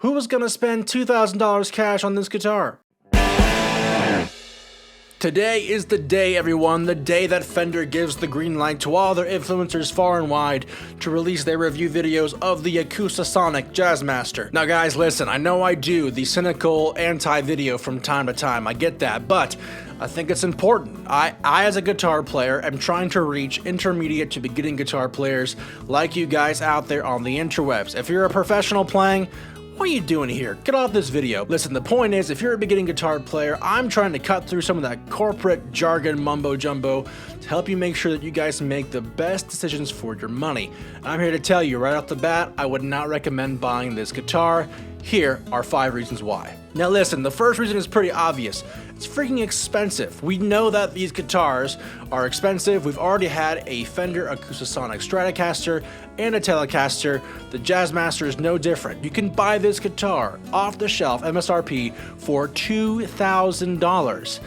Who was gonna spend $2,000 cash on this guitar? Today is the day, everyone, the day that Fender gives the green light to all their influencers far and wide to release their review videos of the Acoustasonic Jazzmaster. Now guys, listen, I know I do the cynical anti-video from time to time, I get that, but I think it's important. I as a guitar player am trying to reach intermediate to beginning guitar players like you guys out there on the interwebs. If you're a professional playing, what are you doing here? Get off this video. Listen, the point is, if you're a beginning guitar player, I'm trying to cut through some of that corporate jargon mumbo jumbo to help you make sure that you guys make the best decisions for your money. And I'm here to tell you right off the bat, I would not recommend buying this guitar. Here are 5 reasons why. Now listen, the first reason is pretty obvious. It's freaking expensive. We know that these guitars are expensive. We've already had a Fender Acoustasonic Stratocaster and a Telecaster. The Jazzmaster is no different. You can buy this guitar off the shelf, MSRP, for $2,000.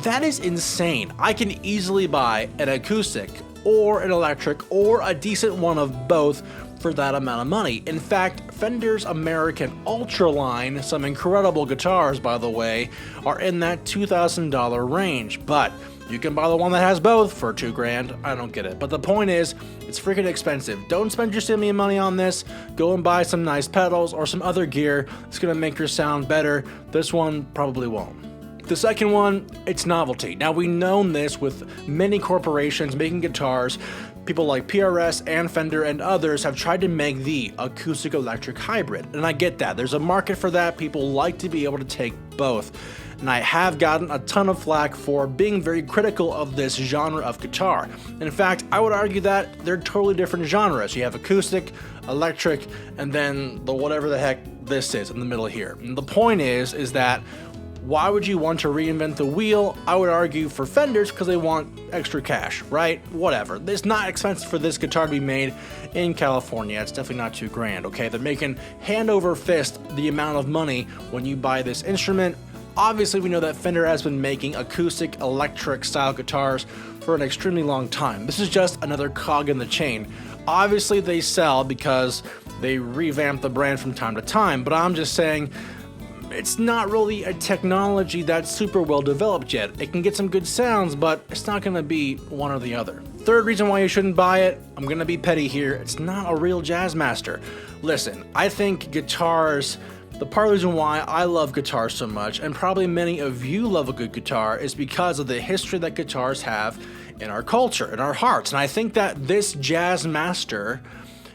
That is insane. I can easily buy an acoustic or an electric or a decent one of both for that amount of money. In fact, Fender's American Ultra line, some incredible guitars by the way, are in that $2,000 range, but you can buy the one that has both for $2,000. I don't get it, but the point is, it's freaking expensive. Don't spend your silly money on this. Go and buy some nice pedals or some other gear that's gonna make your sound better. This one probably won't. The second one, it's novelty. Now we know this with many corporations making guitars. People like PRS and Fender and others have tried to make the acoustic electric hybrid, and I get that. There's a market for that. People like to be able to take both. And I have gotten a ton of flack for being very critical of this genre of guitar. In fact, I would argue that they're totally different genres. You have acoustic, electric, and then the whatever the heck this is in the middle here. And the point is that why would you want to reinvent the wheel? I would argue for Fenders because they want extra cash, right? Whatever. It's not expensive for this guitar to be made in California. It's definitely not $2,000, okay? They're making hand over fist the amount of money when you buy this instrument. Obviously, we know that Fender has been making acoustic, electric style guitars for an extremely long time. This is just another cog in the chain. Obviously, they sell because they revamp the brand from time to time, but I'm just saying, it's not really a technology that's super well developed yet. It can get some good sounds, but it's not gonna be one or the other. Third reason why you shouldn't buy it, I'm gonna be petty here, it's not a real Jazzmaster. Listen, I think guitars, the part of the reason why I love guitars so much, and probably many of you love a good guitar, is because of the history that guitars have in our culture, in our hearts. And I think that this Jazzmaster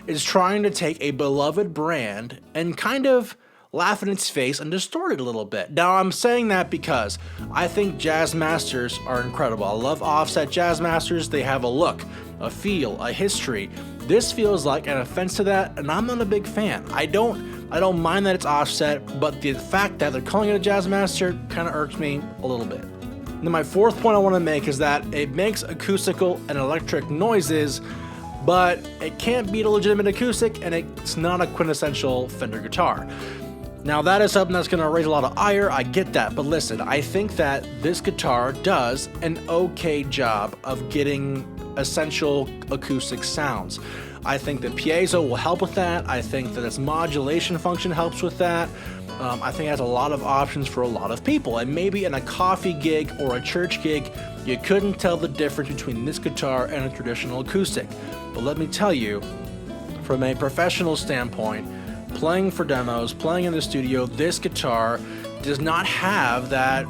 is trying to take a beloved brand and kind of laugh in its face and distort it a little bit. Now I'm saying that because I think Jazzmasters are incredible. I love offset Jazzmasters. They have a look, a feel, a history. This feels like an offense to that, and I'm not a big fan. I don't mind that it's offset, but the fact that they're calling it a Jazzmaster kind of irks me a little bit. Then my fourth point I want to make is that it makes acoustical and electric noises, but it can't beat a legitimate acoustic, and it's not a quintessential Fender guitar. Now that is something that's going to raise a lot of ire, I get that, but listen, I think that this guitar does an okay job of getting essential acoustic sounds. I think that Piezo will help with that. I think that its modulation function helps with that. I think it has a lot of options for a lot of people, and maybe in a coffee gig or a church gig, you couldn't tell the difference between this guitar and a traditional acoustic. But let me tell you, from a professional standpoint, playing for demos, playing in the studio, this guitar does not have that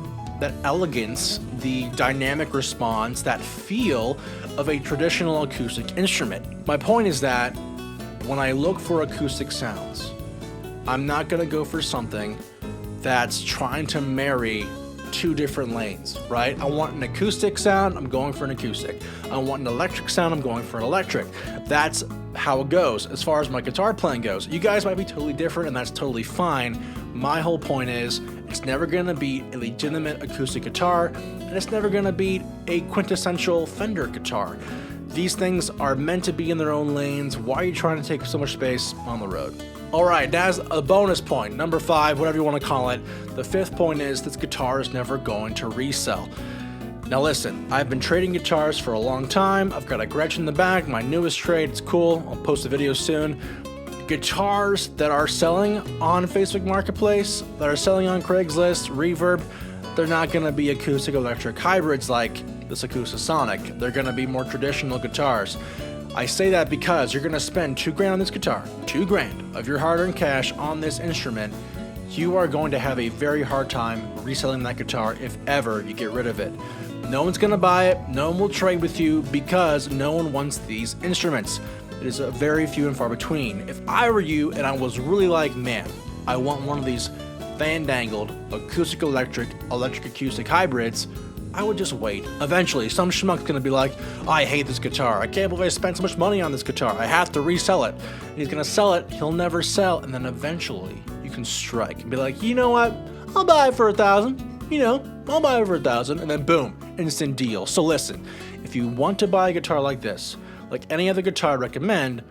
elegance, the dynamic response, that feel of a traditional acoustic instrument. My point is that when I look for acoustic sounds, I'm not gonna go for something that's trying to marry two different lanes, right? I want an acoustic sound, I'm going for an acoustic. I want an electric sound, I'm going for an electric. That's how it goes as far as my guitar playing goes. You guys might be totally different, and that's totally fine. My whole point is, it's never gonna beat a legitimate acoustic guitar, and it's never gonna beat a quintessential Fender guitar. These things are meant to be in their own lanes. Why are you trying to take so much space on the road? Alright, that's a bonus point, number 5, whatever you want to call it. The 5th point is this guitar is never going to resell. Now listen, I've been trading guitars for a long time. I've got a Gretsch in the back, my newest trade, it's cool. I'll post a video soon. guitars that are selling on Facebook Marketplace, that are selling on Craigslist, Reverb, they're not going to be acoustic electric hybrids like this Acoustasonic. They're going to be more traditional guitars. I say that because you're going to spend $2,000 on this guitar, $2,000 of your hard-earned cash on this instrument. You are going to have a very hard time reselling that guitar if ever you get rid of it. No one's going to buy it, no one will trade with you because no one wants these instruments. It is a very few and far between. If I were you and I was really like, man, I want one of these fandangled acoustic electric acoustic hybrids, I would just wait. Eventually, some schmuck's gonna be like, I hate this guitar. I can't believe I spent so much money on this guitar. I have to resell it. And he's gonna sell it, he'll never sell, and then eventually you can strike and be like, you know what? I'll buy it for $1,000. I'll buy it for $1,000, and then boom, instant deal. So listen, if you want to buy a guitar like this, like any other guitar I recommend,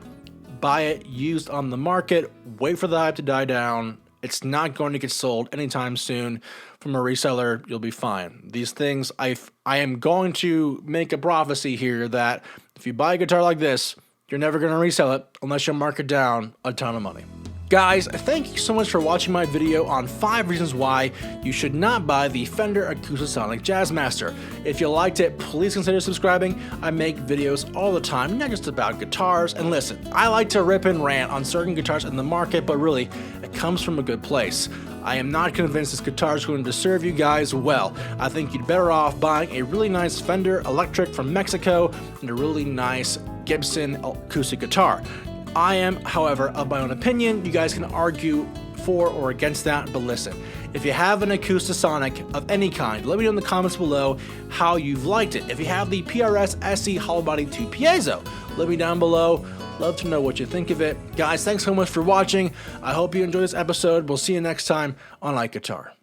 buy it used on the market, wait for the hype to die down. It's not going to get sold anytime soon. From a reseller, you'll be fine. These things, I am going to make a prophecy here that if you buy a guitar like this, you're never going to resell it unless you mark it down a ton of money. Guys, thank you so much for watching my video on 5 reasons why you should not buy the Fender Acoustasonic Jazzmaster. If you liked it, please consider subscribing. I make videos all the time, not just about guitars. And listen, I like to rip and rant on certain guitars in the market, but really, it comes from a good place. I am not convinced this guitar is going to serve you guys well. I think you'd better off buying a really nice Fender Electric from Mexico and a really nice Gibson acoustic guitar. I am, however, of my own opinion. You guys can argue for or against that, but listen, if you have an Acoustasonic of any kind, let me know in the comments below how you've liked it. If you have the PRS SE Hollowbody 2 Piezo, let me down below. Love to know what you think of it. Guys, thanks so much for watching. I hope you enjoyed this episode. We'll see you next time on IKeGuitar.